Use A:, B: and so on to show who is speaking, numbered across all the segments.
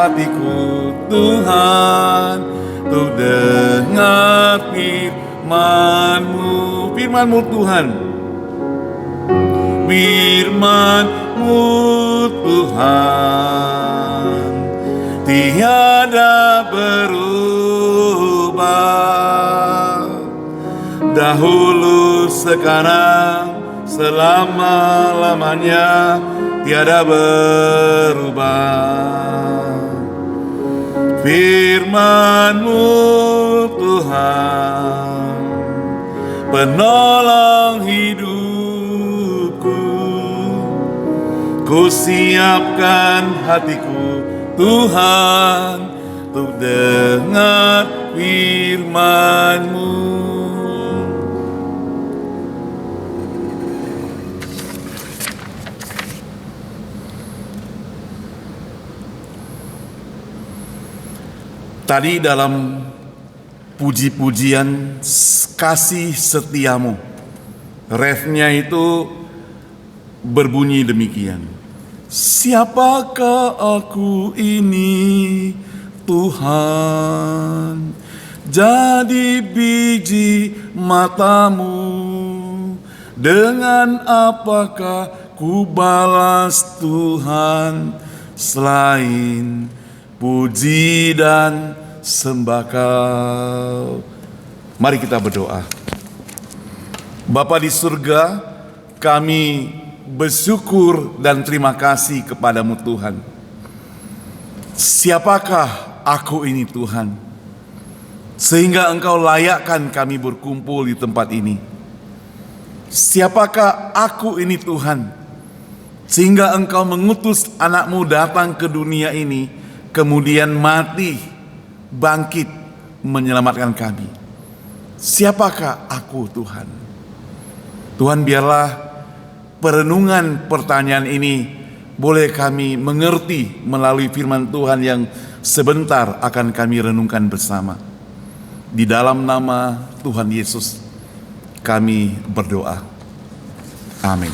A: hatiku Tuhan, untuk dengar firman-Mu. Firman-Mu Tuhan, firman-Mu Tuhan, tiada berubah, dahulu sekarang selama-lamanya tiada berubah. Firman-Mu Tuhan, penolong hidupku, ku siapkan hatiku Tuhan, untuk dengar firman-Mu. Tadi dalam puji-pujian kasih setiamu, refnya itu berbunyi demikian. Siapakah aku ini Tuhan, jadi biji matamu, dengan apakah ku balas Tuhan, selain puji dan sembah Kau. Mari kita berdoa. Bapa di surga, kami bersyukur dan terima kasih kepadamu Tuhan. Siapakah aku ini Tuhan, sehingga Engkau layakkan kami berkumpul di tempat ini? Siapakah aku ini Tuhan, sehingga Engkau mengutus anak-Mu datang ke dunia ini, kemudian mati, bangkit, menyelamatkan kami? Siapakah aku Tuhan? Tuhan, biarlah perenungan pertanyaan ini boleh kami mengerti melalui firman Tuhan yang sebentar akan kami renungkan bersama. Di dalam nama Tuhan Yesus kami berdoa. Amin.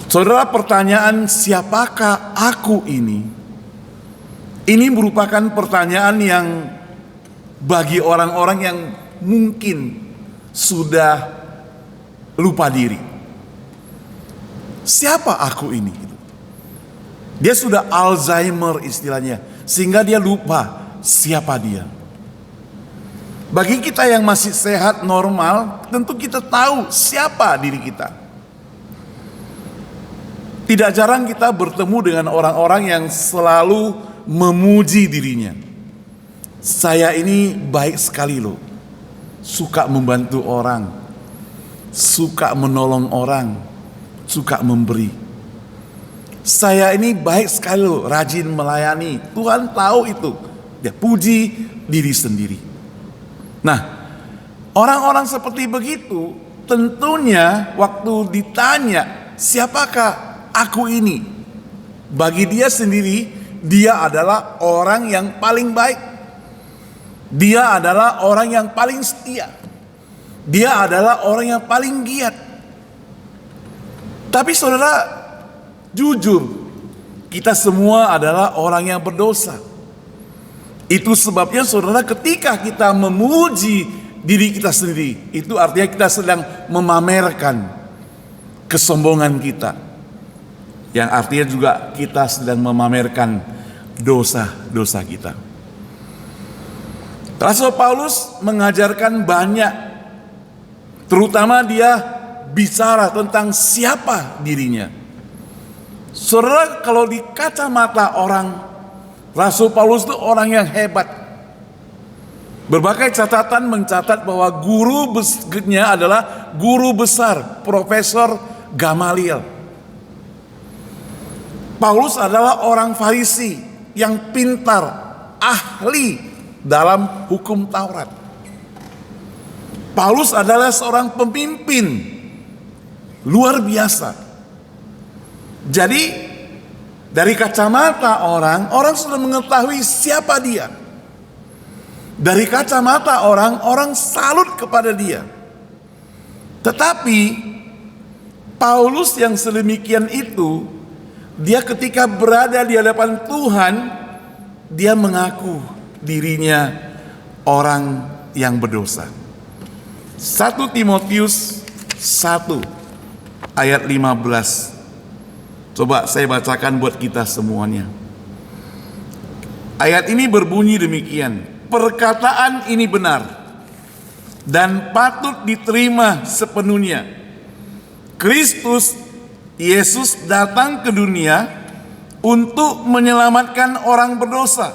A: Saudara, pertanyaan siapakah aku ini merupakan pertanyaan yang bagi orang-orang yang mungkin sudah lupa diri. Siapa aku ini? Dia sudah Alzheimer istilahnya, sehingga dia lupa siapa dia. Bagi kita yang masih sehat normal, tentu kita tahu siapa diri kita. Tidak jarang kita bertemu dengan orang-orang yang selalu memuji dirinya. Saya ini baik sekali loh, suka membantu orang, suka menolong orang, suka memberi. Saya ini baik sekali loh, rajin melayani. Tuhan tahu itu. Dia puji diri sendiri. Nah, orang-orang seperti begitu tentunya waktu ditanya siapakah aku ini, bagi dia sendiri dia adalah orang yang paling baik. Dia adalah orang yang paling setia. Dia adalah orang yang paling giat. Tapi saudara, jujur, kita semua adalah orang yang berdosa. Itu sebabnya saudara, ketika kita memuji diri kita sendiri, itu artinya kita sedang memamerkan kesombongan kita. Yang artinya juga kita sedang memamerkan dosa-dosa kita. Rasul Paulus mengajarkan banyak, terutama dia bicara tentang siapa dirinya. Saudara, kalau di kacamata orang, Rasul Paulus itu orang yang hebat. Berbagai catatan mencatat bahwa guru besarnya adalah guru besar, Profesor Gamaliel. Paulus adalah orang Farisi yang pintar, ahli dalam hukum Taurat. Paulus adalah seorang pemimpin luar biasa. Jadi dari kacamata orang sudah mengetahui siapa dia. Dari kacamata orang salut kepada dia. Tetapi Paulus yang sedemikian itu Dia ketika berada di hadapan Tuhan, dia mengaku dirinya orang yang berdosa. 1 Timotius 1 ayat 15. Coba saya bacakan buat kita semuanya. Ayat ini berbunyi demikian: perkataan ini benar dan patut diterima sepenuhnya. Kristus Yesus datang ke dunia untuk menyelamatkan orang berdosa,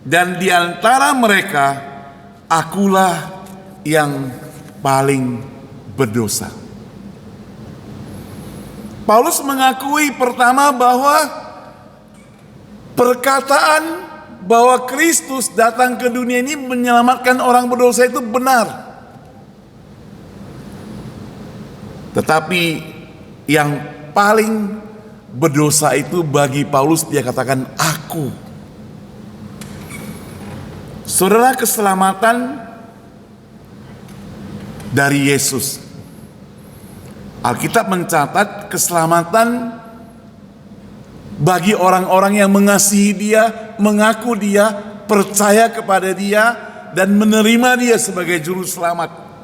A: dan di antara mereka akulah yang paling berdosa. Paulus mengakui pertama bahwa perkataan bahwa Kristus datang ke dunia ini menyelamatkan orang berdosa itu benar. Tetapi yang paling berdosa itu bagi Paulus, dia katakan aku. Saudara, keselamatan dari Yesus. Alkitab mencatat keselamatan bagi orang-orang yang mengasihi Dia, mengaku Dia, percaya kepada Dia, dan menerima Dia sebagai juru selamat.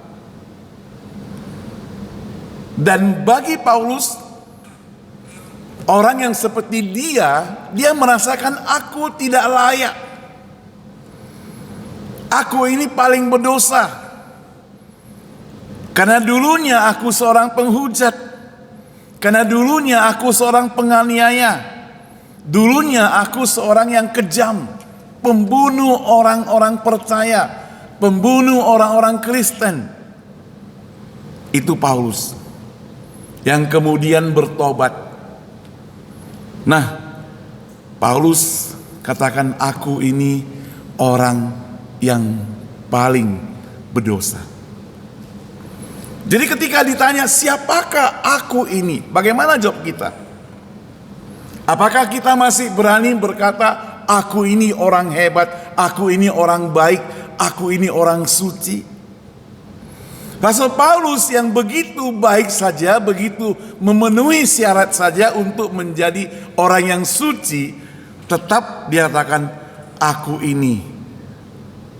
A: Dan bagi Paulus, orang yang seperti dia merasakan aku tidak layak. Aku ini paling berdosa. Karena dulunya aku seorang penghujat. Karena dulunya aku seorang penganiaya. Dulunya aku seorang yang kejam, pembunuh orang-orang percaya, pembunuh orang-orang Kristen. Itu Paulus yang kemudian bertobat. Nah, Paulus katakan aku ini orang yang paling berdosa. Jadi ketika ditanya siapakah aku ini, bagaimana jawab kita? Apakah kita masih berani berkata aku ini orang hebat, aku ini orang baik, aku ini orang suci? Rasul Paulus yang begitu baik saja, begitu memenuhi syarat saja untuk menjadi orang yang suci, tetap dikatakan aku ini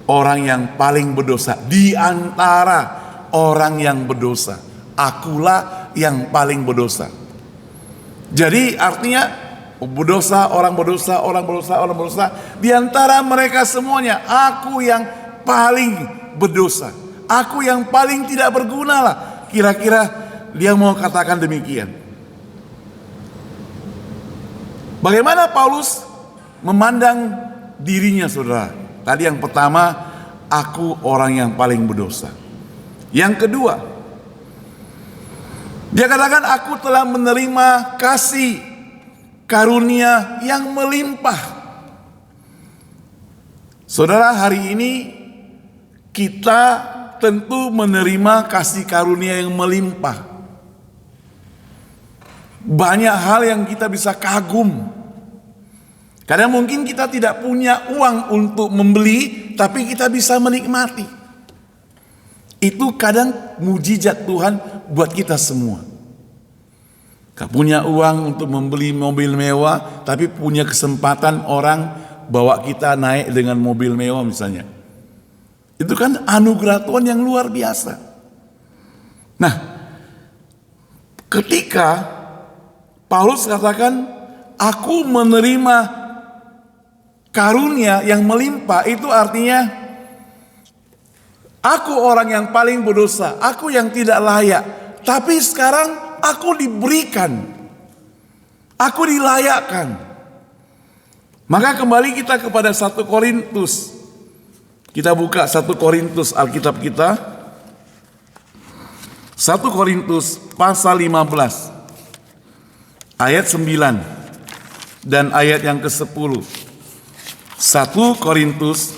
A: orang yang paling berdosa di antara orang yang berdosa. Akulah yang paling berdosa. Jadi artinya berdosa, orang berdosa, orang berdosa, orang berdosa. Di antara mereka semuanya, aku yang paling berdosa. Aku yang paling tidak berguna lah. Kira-kira dia mau katakan demikian. Bagaimana Paulus memandang dirinya, saudara? Tadi yang pertama, aku orang yang paling berdosa. Yang kedua, dia katakan aku telah menerima kasih karunia yang melimpah. Saudara, hari ini kita tentu menerima kasih karunia yang melimpah. Banyak hal yang kita bisa kagum. Karena mungkin kita tidak punya uang untuk membeli, tapi kita bisa menikmati. Itu kadang mujizat Tuhan buat kita semua. Gak punya uang untuk membeli mobil mewah, tapi punya kesempatan orang bawa kita naik dengan mobil mewah misalnya. Itu kan anugerah Tuhan yang luar biasa. Nah, ketika Paulus katakan aku menerima karunia yang melimpah, itu artinya aku orang yang paling berdosa, aku yang tidak layak. Tapi sekarang aku diberikan, aku dilayakkan. Maka kembali kita kepada 1 Korintus. Kita buka 1 Korintus Alkitab kita. 1 Korintus pasal 15 ayat 9 dan ayat yang ke-10. 1 Korintus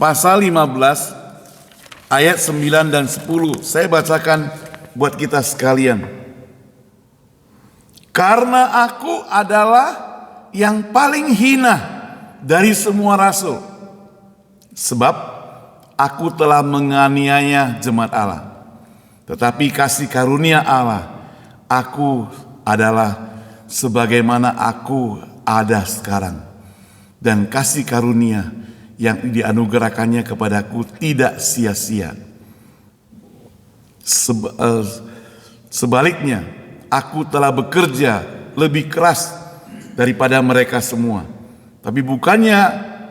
A: pasal 15 ayat 9 dan 10. Saya bacakan buat kita sekalian. Karena aku adalah yang paling hina dari semua rasul, sebab aku telah menganiaya jemaat Allah. Tetapi kasih karunia Allah, aku adalah sebagaimana aku ada sekarang, dan kasih karunia yang dianugerahkannya kepadaku tidak sia-sia. Sebaliknya, aku telah bekerja lebih keras daripada mereka semua. Tapi bukannya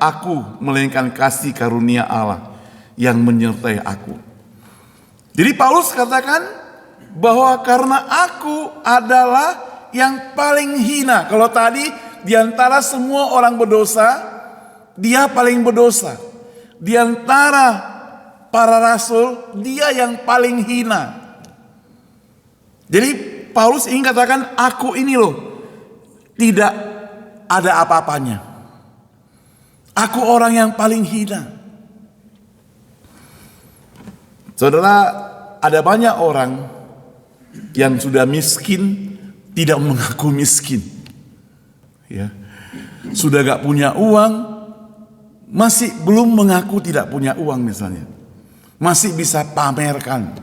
A: aku, melainkan kasih karunia Allah yang menyertai aku. Jadi Paulus katakan bahwa karena aku adalah yang paling hina. Kalau tadi di antara semua orang berdosa, dia paling berdosa. Di antara para rasul, dia yang paling hina. Jadi Paulus ingin katakan, aku ini loh tidak ada apa-apanya. Aku orang yang paling hina. Saudara, ada banyak orang yang sudah miskin tidak mengaku miskin. Ya. Sudah gak punya uang, masih belum mengaku tidak punya uang misalnya. Masih bisa pamerkan.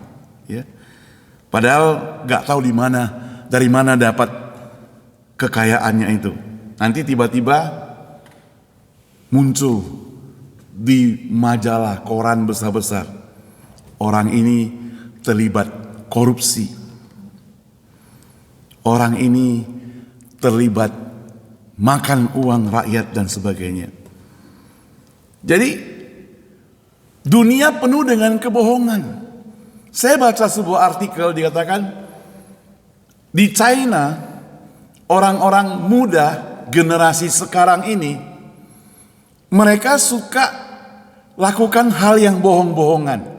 A: Ya. Padahal gak tahu dari mana dapat kekayaannya itu. Nanti tiba-tiba muncul di majalah, koran besar-besar, orang ini terlibat korupsi. Orang ini terlibat makan uang rakyat dan sebagainya. Jadi dunia penuh dengan kebohongan. Saya baca sebuah artikel dikatakan di China orang-orang muda generasi sekarang ini mereka suka lakukan hal yang bohong-bohongan.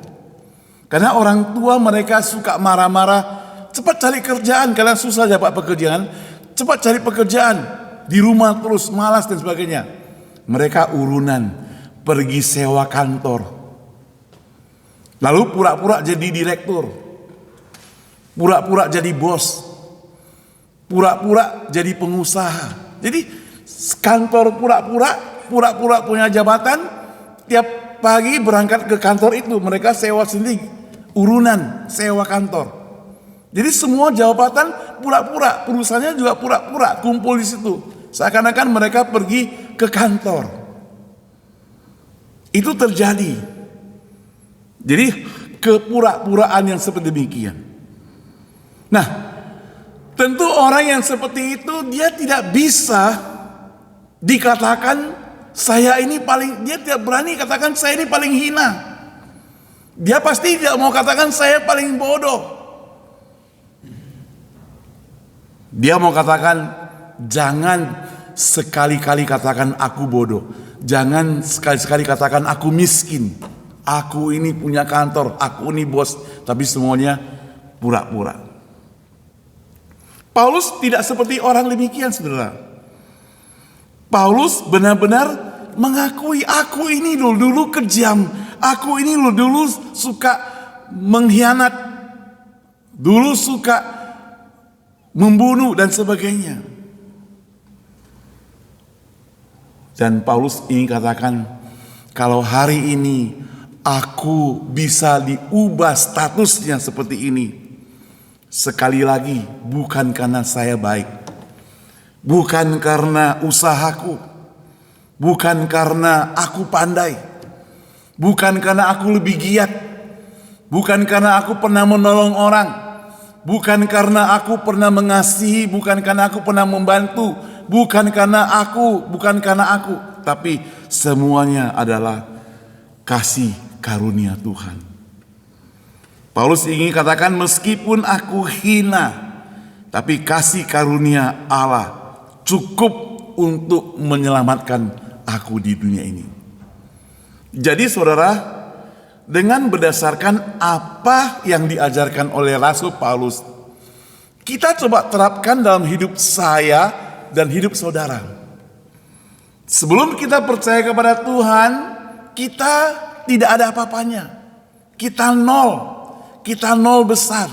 A: Karena orang tua mereka suka marah-marah, cepat cari kerjaan, kalian susah dapat pekerjaan, cepat cari pekerjaan, di rumah terus malas dan sebagainya. Mereka urunan, pergi sewa kantor, lalu pura-pura jadi direktur, pura-pura jadi bos, pura-pura jadi pengusaha. Jadi kantor pura-pura punya jabatan, tiap pagi berangkat ke kantor itu mereka sewa sendiri, urunan sewa kantor. Jadi semua jabatan pura-pura, perusahaannya juga pura-pura kumpul di situ. Seakan-akan mereka pergi ke kantor. Itu terjadi. Jadi kepura-puraan yang seperti demikian. Nah, tentu orang yang seperti itu dia tidak bisa dikatakan saya ini paling, dia tidak berani katakan saya ini paling hina. Dia pasti tidak mau katakan saya paling bodoh. Dia mau katakan jangan sekali-kali katakan aku bodoh. Jangan sekali-sekali katakan aku miskin. Aku ini punya kantor, aku ini bos, tapi semuanya pura-pura. Paulus tidak seperti orang demikian, saudara. Paulus benar-benar mengakui aku ini dulu kejam. Aku ini dulu suka mengkhianat. Dulu suka membunuh dan sebagainya. Dan Paulus ingin katakan, kalau hari ini aku bisa diubah statusnya seperti ini, sekali lagi bukan karena saya baik, bukan karena usahaku, bukan karena aku pandai, bukan karena aku lebih giat, bukan karena aku pernah menolong orang, bukan karena aku pernah mengasihi, bukan karena aku pernah membantu, bukan karena aku, tapi semuanya adalah kasih karunia Tuhan. Paulus ingin katakan meskipun aku hina, tapi kasih karunia Allah cukup untuk menyelamatkan aku di dunia ini. Jadi saudara, dengan berdasarkan apa yang diajarkan oleh Rasul Paulus, kita coba terapkan dalam hidup saya dan hidup saudara. Sebelum kita percaya kepada Tuhan, kita tidak ada apa-apanya. Kita nol besar.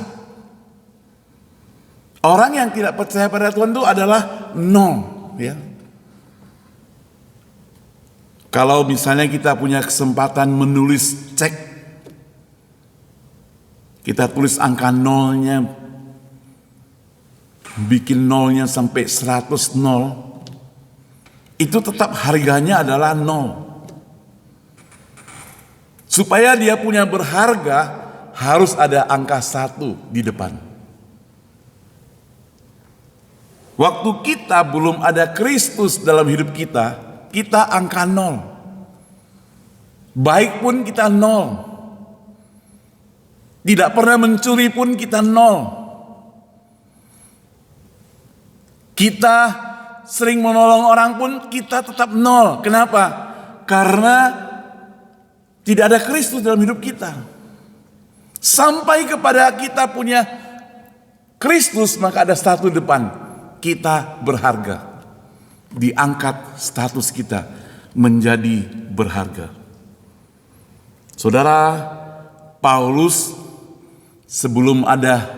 A: Orang yang tidak percaya pada Tuhan itu adalah nol, ya. Kalau misalnya kita punya kesempatan menulis cek, kita tulis angka nolnya bikin nolnya sampai 100 nol, itu tetap harganya adalah nol. Supaya dia punya berharga, harus ada angka 1 di depan. Waktu kita belum ada Kristus dalam hidup kita, kita angka 0. Baik pun kita 0. Tidak pernah mencuri pun kita 0. Kita sering menolong orang pun kita tetap 0. Kenapa? Karena tidak ada Kristus dalam hidup kita. Sampai kepada kita punya Kristus, maka ada 1 depan. Kita berharga. Diangkat status kita menjadi berharga. Saudara, Paulus sebelum ada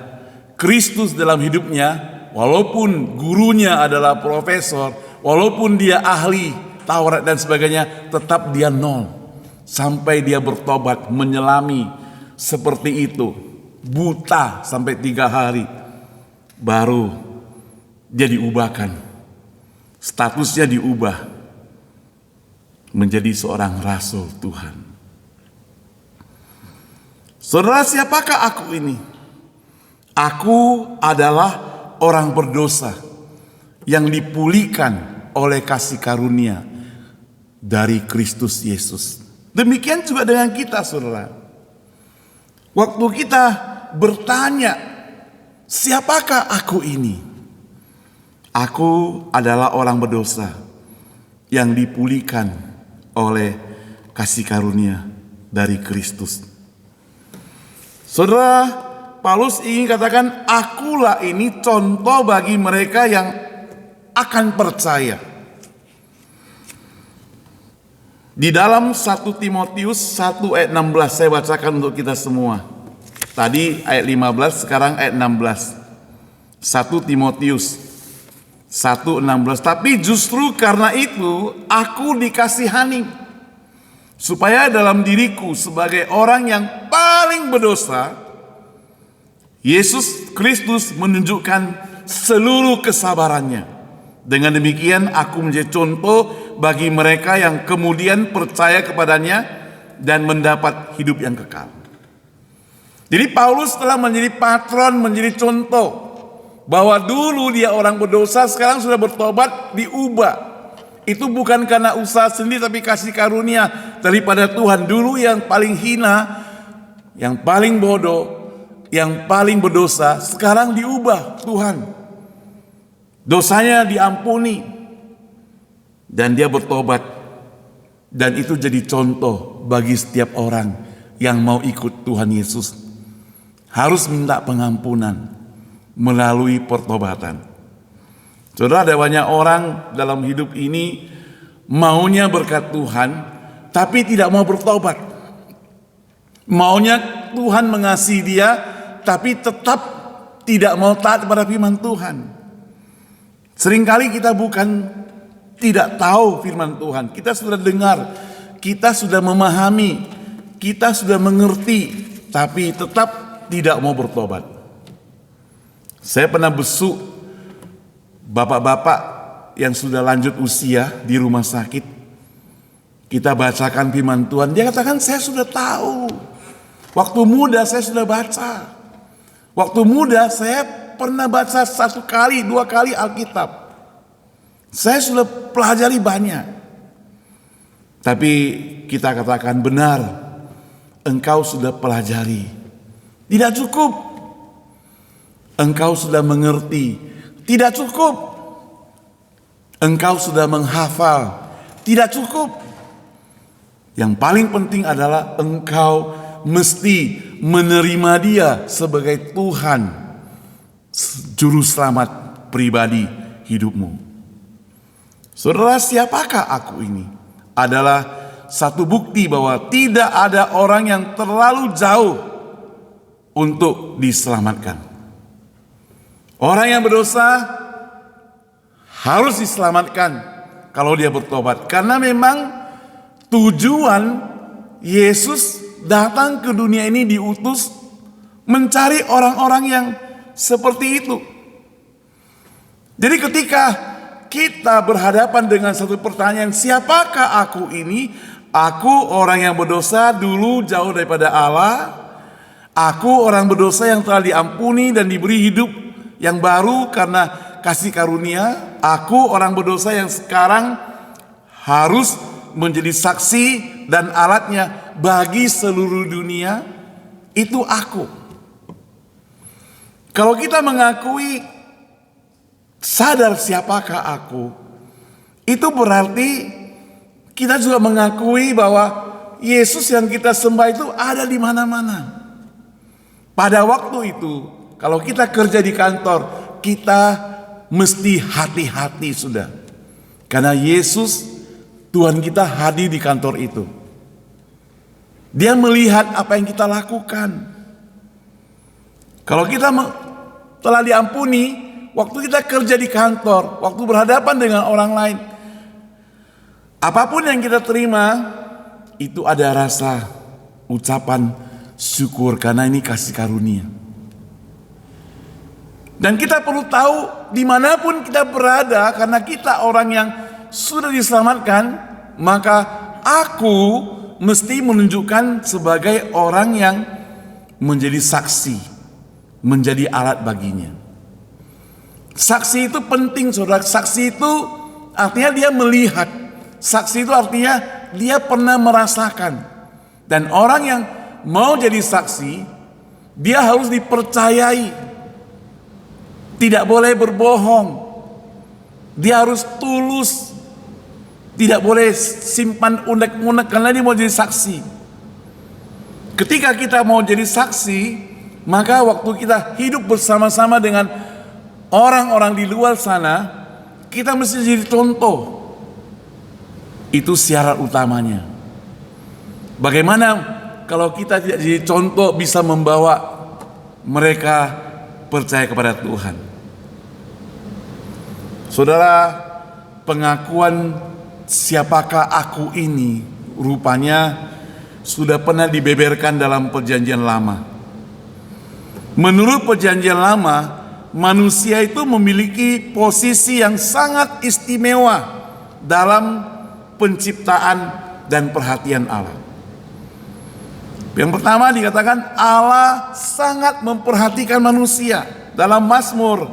A: Kristus dalam hidupnya, walaupun gurunya adalah profesor, walaupun dia ahli Taurat dan sebagainya, tetap dia 0. Sampai dia bertobat, menyelami seperti itu, buta sampai 3 hari, baru dia diubahkan. Statusnya diubah menjadi seorang rasul Tuhan. Saudara, siapakah aku ini? Aku adalah orang berdosa yang dipulihkan oleh kasih karunia dari Kristus Yesus. Demikian juga dengan kita, saudara. Waktu kita bertanya, siapakah aku ini? Aku adalah orang berdosa yang dipulihkan oleh kasih karunia dari Kristus. Saudara, Paulus ingin katakan, akulah ini contoh bagi mereka yang akan percaya. Di dalam 1 Timotius 1 ayat 16, saya bacakan untuk kita semua. Tadi ayat 15, sekarang ayat 16. 1 Timotius 1:16. Tapi justru karena itu aku dikasihani, supaya dalam diriku sebagai orang yang paling berdosa, Yesus Kristus menunjukkan seluruh kesabarannya. Dengan demikian aku menjadi contoh bagi mereka yang kemudian percaya kepadanya dan mendapat hidup yang kekal. Jadi Paulus telah menjadi patron, menjadi contoh bahwa dulu dia orang berdosa, sekarang sudah bertobat, diubah. Itu bukan karena usaha sendiri, tapi kasih karunia daripada Tuhan. Dulu yang paling hina, yang paling bodoh, yang paling berdosa, sekarang diubah Tuhan. Dosanya diampuni dan dia bertobat. Dan itu jadi contoh bagi setiap orang yang mau ikut Tuhan Yesus. Harus minta pengampunan melalui pertobatan. Saudara, ada banyak orang dalam hidup ini maunya berkat Tuhan, tapi tidak mau bertobat. Maunya Tuhan mengasihi dia, tapi tetap tidak mau taat pada firman Tuhan. Seringkali kita bukan tidak tahu firman Tuhan, kita sudah dengar, kita sudah memahami, kita sudah mengerti, tapi tetap tidak mau bertobat. Saya pernah besuk bapak-bapak yang sudah lanjut usia di rumah sakit. Kita bacakan firman Tuhan, dia katakan, saya sudah tahu. Waktu muda saya sudah baca. Waktu muda saya pernah baca 1 kali, 2 kali Alkitab. Saya sudah pelajari banyak. Tapi kita katakan, benar, engkau sudah pelajari. Tidak cukup. Engkau sudah mengerti. Tidak cukup. Engkau sudah menghafal. Tidak cukup. Yang paling penting adalah engkau mesti menerima dia sebagai Tuhan, juru selamat pribadi hidupmu. Saudara, siapakah aku ini? Adalah satu bukti bahwa tidak ada orang yang terlalu jauh untuk diselamatkan. Orang yang berdosa harus diselamatkan kalau dia bertobat. Karena memang tujuan Yesus datang ke dunia ini diutus mencari orang-orang yang seperti itu. Jadi ketika kita berhadapan dengan satu pertanyaan, siapakah aku ini? Aku orang yang berdosa dulu jauh daripada Allah. Aku orang berdosa yang telah diampuni dan diberi hidup yang baru karena kasih karunia. Aku orang berdosa yang sekarang harus menjadi saksi dan alatnya bagi seluruh dunia. Itu aku. Kalau kita mengakui sadar siapakah aku, itu berarti kita juga mengakui bahwa Yesus yang kita sembah itu ada di mana-mana. Pada waktu itu, kalau kita kerja di kantor, kita mesti hati-hati sudah. Karena Yesus, Tuhan kita hadir di kantor itu. Dia melihat apa yang kita lakukan. Kalau kita telah diampuni, waktu kita kerja di kantor, waktu berhadapan dengan orang lain, apapun yang kita terima, itu ada rasa ucapan syukur karena ini kasih karunia. Dan kita perlu tahu dimanapun kita berada, karena kita orang yang sudah diselamatkan, maka aku mesti menunjukkan sebagai orang yang menjadi saksi, menjadi alat baginya. Saksi itu penting, saudara. Saksi itu artinya dia melihat. Saksi itu artinya dia pernah merasakan. Dan orang yang mau jadi saksi, dia harus dipercayai. Tidak boleh berbohong. Dia harus tulus. Tidak boleh simpan unek-unek karena dia mau jadi saksi. Ketika kita mau jadi saksi, maka waktu kita hidup bersama-sama dengan orang-orang di luar sana, kita mesti jadi contoh. Itu syarat utamanya. Bagaimana kalau kita tidak jadi contoh bisa membawa mereka percaya kepada Tuhan? Saudara, pengakuan siapakah aku ini rupanya sudah pernah dibeberkan dalam Perjanjian Lama. Menurut Perjanjian Lama, manusia itu memiliki posisi yang sangat istimewa dalam penciptaan dan perhatian Allah. Yang pertama dikatakan Allah sangat memperhatikan manusia. Dalam Mazmur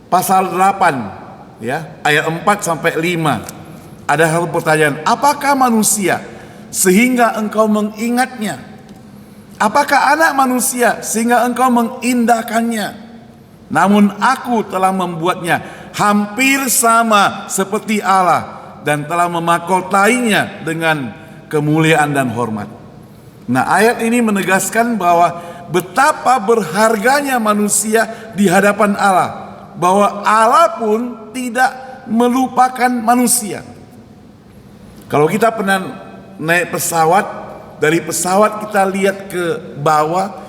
A: pasal 8 ya, ayat 4 sampai 5 ada satu pertanyaan, apakah manusia sehingga engkau mengingatnya? Apakah anak manusia sehingga engkau mengindahkannya? Namun aku telah membuatnya hampir sama seperti Allah dan telah memakotainya dengan kemuliaan dan hormat. Nah, ayat ini menegaskan bahwa betapa berharganya manusia di hadapan Allah, bahwa Allah pun tidak melupakan manusia. Kalau kita pernah naik pesawat, dari pesawat kita lihat ke bawah,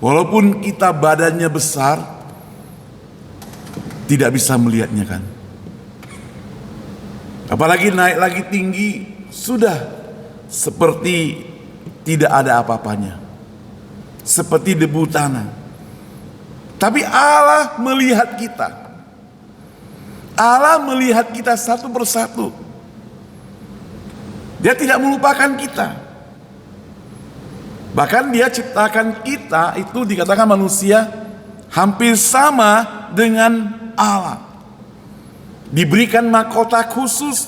A: walaupun kita badannya besar, tidak bisa melihatnya kan. Apalagi naik lagi tinggi, sudah seperti tidak ada apa-apanya, seperti debu tanah. Tapi Allah melihat kita. Allah melihat kita satu persatu. Dia tidak melupakan kita. Bahkan dia ciptakan kita itu dikatakan manusia hampir sama dengan Allah. Diberikan mahkota khusus,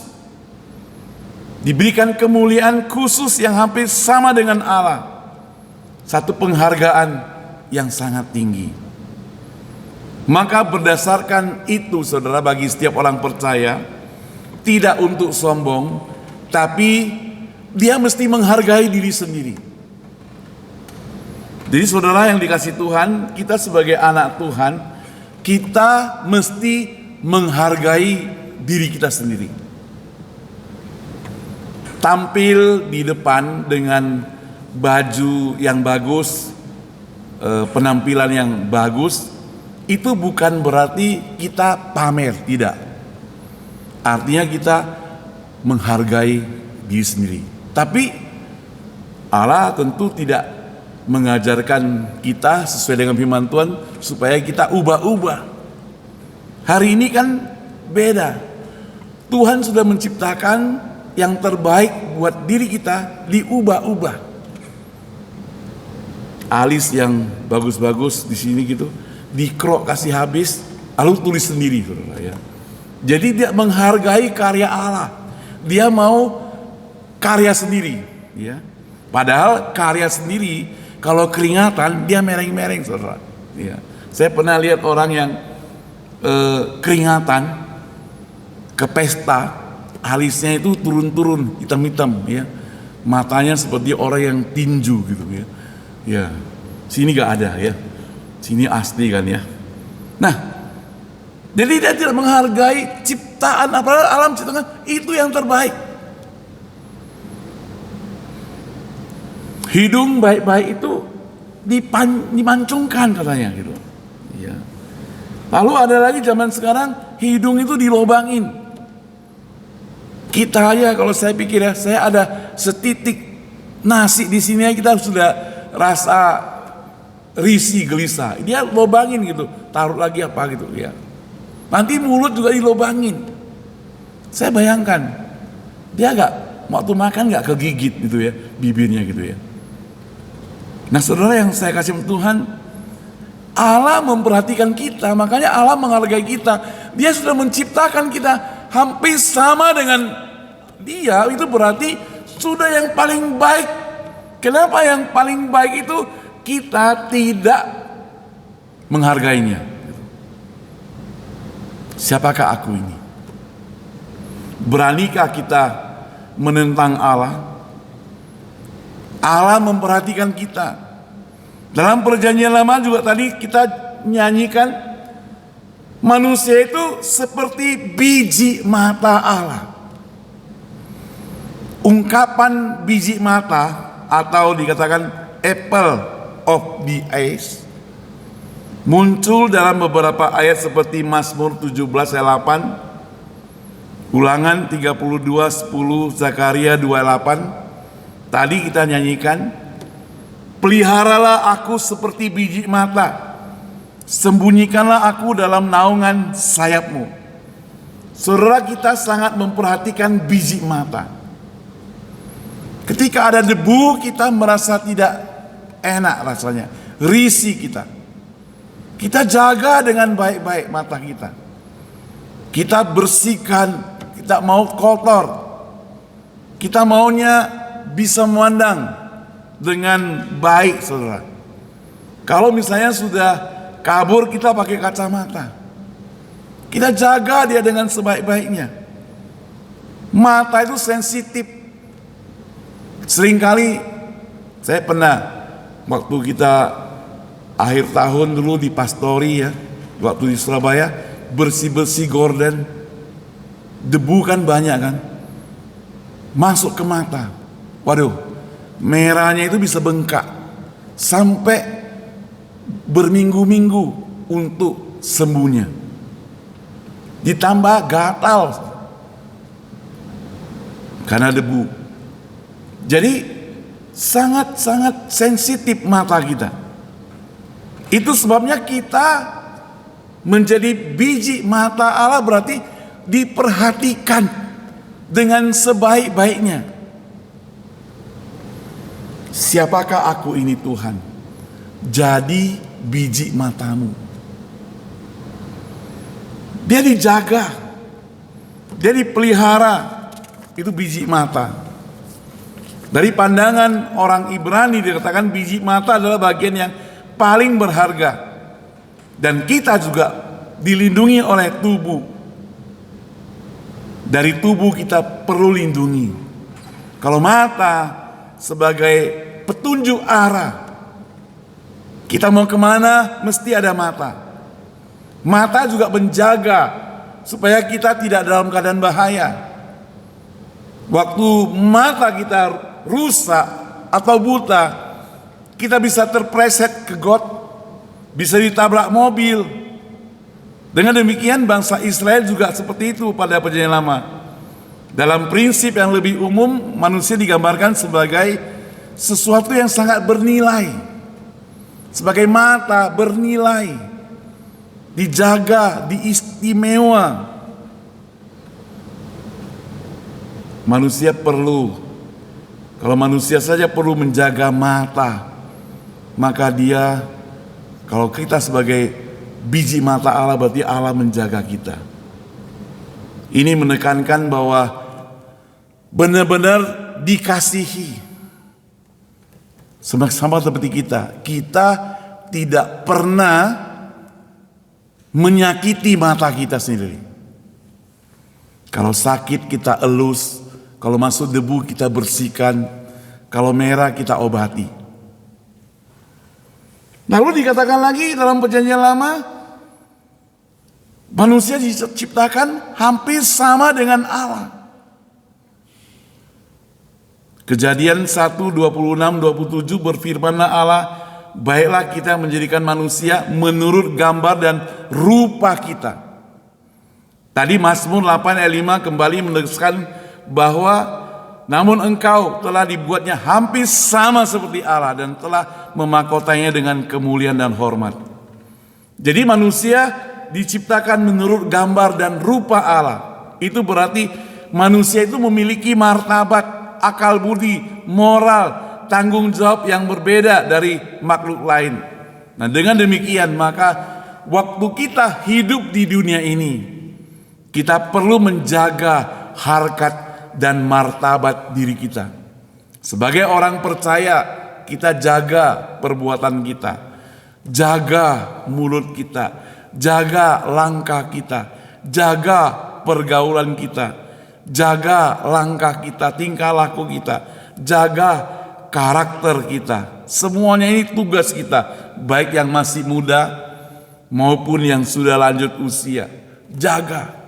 A: diberikan kemuliaan khusus yang hampir sama dengan Allah. Satu penghargaan yang sangat tinggi. Maka berdasarkan itu saudara, bagi setiap orang percaya, tidak untuk sombong, tapi dia mesti menghargai diri sendiri. Jadi saudara yang dikasih Tuhan, kita sebagai anak Tuhan, kita mesti menghargai diri kita sendiri. Tampil di depan dengan baju yang bagus, penampilan yang bagus, itu bukan berarti kita pamer, tidak. Artinya kita menghargai diri sendiri. Tapi Allah tentu tidak mengajarkan kita sesuai dengan firman Tuhan supaya kita ubah-ubah. Hari ini kan beda. Tuhan sudah menciptakan yang terbaik buat diri kita, diubah-ubah. Alis yang bagus-bagus di sini gitu, dikrok kasih habis, lalu tulis sendiri, saudara ya. Jadi dia menghargai karya Allah. Dia mau karya sendiri, ya. Padahal karya sendiri kalau keringatan dia mereng-mereng, saudara. Ya. Saya pernah lihat orang yang keringatan ke pesta, alisnya itu turun-turun, hitam-hitam, ya. Matanya seperti orang yang tinju gitu, ya. Ya, sini gak ada, ya. Sini asli kan, ya. Nah, jadi dia tidak menghargai ciptaan apalagi alam ciptaan itu yang terbaik. Hidung baik-baik itu dimancungkan katanya gitu. Ya. Lalu ada lagi zaman sekarang hidung itu dilobangin. Kita aja kalau saya pikir ya, saya ada setitik nasi di sini kita sudah rasa risih gelisah. Dia lobangin gitu, taruh lagi apa gitu ya. Nanti mulut juga dilobangin. Saya bayangkan dia waktu makan gak kegigit gitu ya, bibirnya gitu ya. Nah saudara yang saya kasih Tuhan, Allah memperhatikan kita, makanya Allah menghargai kita. Dia sudah menciptakan kita hampir sama dengan Dia, itu berarti sudah yang paling baik. Kenapa yang paling baik itu kita tidak menghargainya? Siapakah aku ini? Beranikah kita menentang Allah? Allah memperhatikan kita. Dalam perjanjian lama juga tadi kita nyanyikan, manusia itu seperti biji mata Allah. Ungkapan biji mata atau dikatakan apple of the eyes muncul dalam beberapa ayat seperti Mazmur 17 ayat 8, Ulangan 32:10, Zakaria 2:8. Tadi kita nyanyikan, peliharalah aku seperti biji mata, sembunyikanlah aku dalam naungan sayapmu. Saudara, kita sangat memperhatikan biji mata. Ketika ada debu, kita merasa tidak enak rasanya, risih kita. Kita jaga dengan baik-baik mata kita. Kita bersihkan, kita mau kotor. Kita maunya bisa memandang dengan baik, saudara. Kalau misalnya sudah kabur, kita pakai kacamata. Kita jaga dia dengan sebaik-baiknya. Mata itu sensitif. Seringkali saya pernah waktu kita akhir tahun dulu di pastori ya, waktu di Surabaya, bersih-bersih gorden, debu kan banyak kan, masuk ke mata. Waduh, merahnya itu bisa bengkak sampai berminggu-minggu untuk sembuhnya. Ditambah gatal karena debu. Jadi sangat-sangat sensitif mata kita. Itu sebabnya kita menjadi biji mata Allah, berarti diperhatikan dengan sebaik-baiknya. Siapakah aku ini Tuhan? Jadi biji matamu. Dia dijaga, dia dipelihara. Itu biji mata. Dari pandangan orang Ibrani dikatakan biji mata adalah bagian yang paling berharga. Dan kita juga dilindungi oleh tubuh. Dari tubuh kita perlu lindungi. Kalau mata sebagai petunjuk arah, kita mau kemana mesti ada mata. Mata juga menjaga supaya kita tidak dalam keadaan bahaya. Waktu mata kita rusak atau buta, kita bisa terpleset ke got, bisa ditabrak mobil. Dengan demikian bangsa Israel juga seperti itu pada perjanjian lama. Dalam prinsip yang lebih umum, manusia digambarkan sebagai sesuatu yang sangat bernilai. Sebagai mata bernilai. dijaga, diistimewa. Manusia perlu, kalau manusia saja perlu menjaga mata, maka dia, kalau kita sebagai biji mata Allah, berarti Allah menjaga kita. Ini menekankan bahwa benar-benar dikasihi. Sama seperti kita tidak pernah menyakiti mata kita sendiri. Kalau sakit kita elus, kalau masuk debu kita bersihkan, kalau merah kita obati. Lalu dikatakan lagi dalam Perjanjian Lama, manusia diciptakan hampir sama dengan Allah. Kejadian 1, 26, 27 berfirmanlah Allah, baiklah kita menjadikan manusia menurut gambar dan rupa kita. Tadi Mazmur 8 ayat 5 kembali menegaskan bahwa namun engkau telah dibuatnya hampir sama seperti Allah dan telah memahkotanya dengan kemuliaan dan hormat. Jadi manusia diciptakan menurut gambar dan rupa Allah. Itu berarti manusia itu memiliki martabat, akal budi, moral, tanggung jawab yang berbeda dari makhluk lain. Nah, dengan demikian maka waktu kita hidup di dunia ini, kita perlu menjaga harkat dan martabat diri kita. Sebagai orang percaya, kita jaga perbuatan kita, jaga mulut kita, jaga langkah kita, jaga pergaulan kita, jaga langkah kita, tingkah laku kita, jaga karakter kita. Semuanya ini tugas kita, baik yang masih muda maupun yang sudah lanjut usia. Jaga.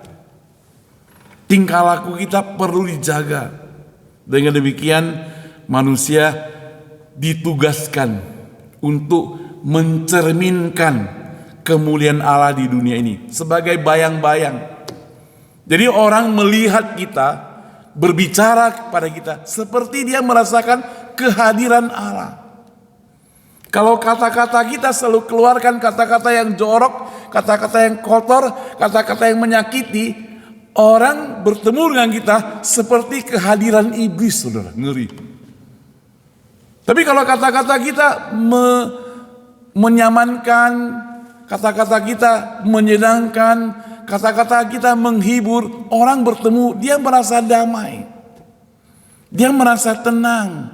A: Tingkah laku kita perlu dijaga. Dengan demikian manusia ditugaskan untuk mencerminkan kemuliaan Allah di dunia ini sebagai bayang-bayang. Jadi orang melihat kita, berbicara kepada kita seperti dia merasakan kehadiran Allah. Kalau kata-kata kita selalu keluarkan kata-kata yang jorok, kata-kata yang kotor, kata-kata yang menyakiti, orang bertemu dengan kita seperti kehadiran iblis, saudara, ngeri. Tapi kalau kata-kata kita menyamankan, kata-kata kita menyenangkan, kata-kata kita menghibur, orang bertemu, dia merasa damai, dia merasa tenang,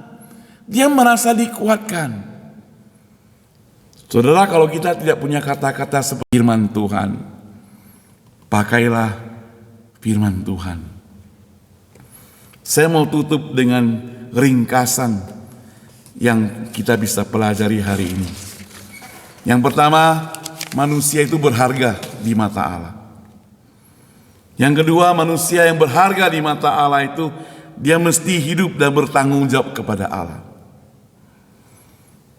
A: dia merasa dikuatkan. Saudara, kalau kita tidak punya kata-kata seperti firman Tuhan, pakailah firman Tuhan. Saya mau tutup dengan ringkasan yang kita bisa pelajari hari ini. Yang pertama, manusia itu berharga di mata Allah. Yang kedua, manusia yang berharga di mata Allah itu dia mesti hidup dan bertanggung jawab kepada Allah.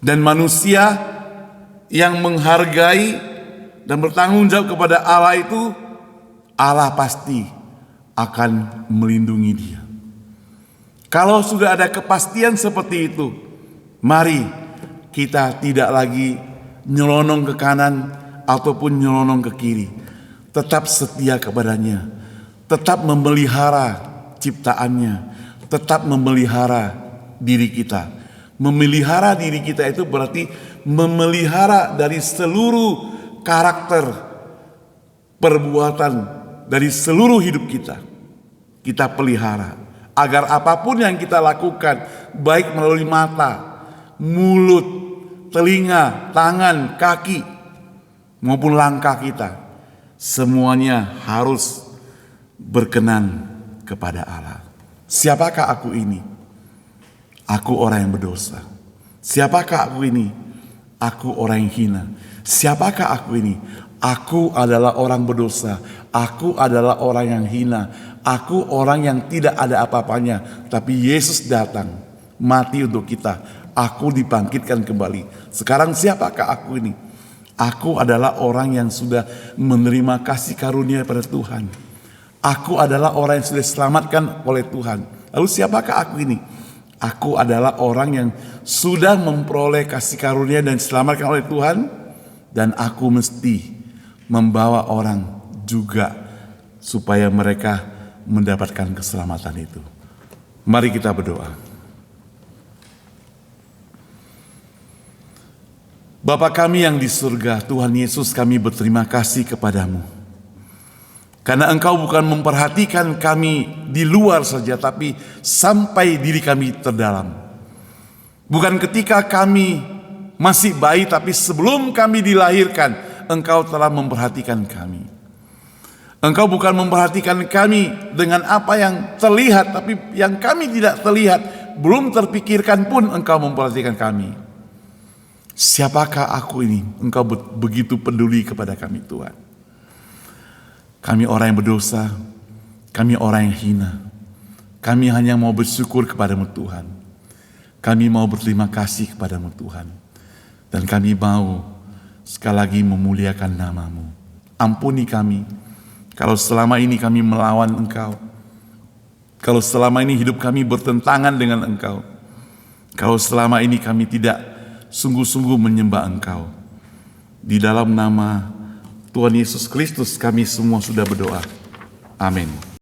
A: Dan manusia yang menghargai dan bertanggung jawab kepada Allah itu, Allah pasti akan melindungi dia. Kalau sudah ada kepastian seperti itu, mari kita tidak lagi nyelonong ke kanan ataupun nyelonong ke kiri. Tetap setia kepadanya, tetap memelihara ciptaannya, tetap memelihara diri kita. Memelihara diri kita itu berarti memelihara dari seluruh karakter, perbuatan, dari seluruh hidup kita. Kita pelihara agar apapun yang kita lakukan, baik melalui mata, mulut, telinga, tangan, kaki, maupun langkah kita, semuanya harus berkenan kepada Allah. Siapakah aku ini? Aku orang yang berdosa. Siapakah aku ini? Aku orang yang hina. Siapakah aku ini? Aku adalah orang berdosa. Aku adalah orang yang hina. Aku orang yang tidak ada apa-apanya. Tapi Yesus datang, mati untuk kita. Aku dibangkitkan kembali. Sekarang siapakah aku ini? Aku adalah orang yang sudah menerima kasih karunia pada Tuhan. Aku adalah orang yang sudah diselamatkan oleh Tuhan. Lalu siapakah aku ini? Aku adalah orang yang sudah memperoleh kasih karunia dan diselamatkan oleh Tuhan. Dan aku mesti membawa orang juga supaya mereka mendapatkan keselamatan itu. Mari kita berdoa. Bapa kami yang di surga, Tuhan Yesus, kami berterima kasih kepadamu. Karena Engkau bukan memperhatikan kami di luar saja, tapi sampai diri kami terdalam. Bukan ketika kami masih bayi, tapi sebelum kami dilahirkan, Engkau telah memperhatikan kami. Engkau bukan memperhatikan kami dengan apa yang terlihat, tapi yang kami tidak terlihat, belum terpikirkan pun Engkau memperhatikan kami. Siapakah aku ini? Engkau begitu peduli kepada kami, Tuhan. Kami orang yang berdosa, kami orang yang hina. Kami hanya mau bersyukur kepadamu, Tuhan. Kami mau berterima kasih kepadamu, Tuhan. Dan kami mau sekali lagi memuliakan namamu. Ampuni kami kalau selama ini kami melawan Engkau. Kalau selama ini hidup kami bertentangan dengan Engkau. Kalau selama ini kami tidak sungguh-sungguh menyembah Engkau. Di dalam nama Tuhan Yesus Kristus kami semua sudah berdoa. Amin.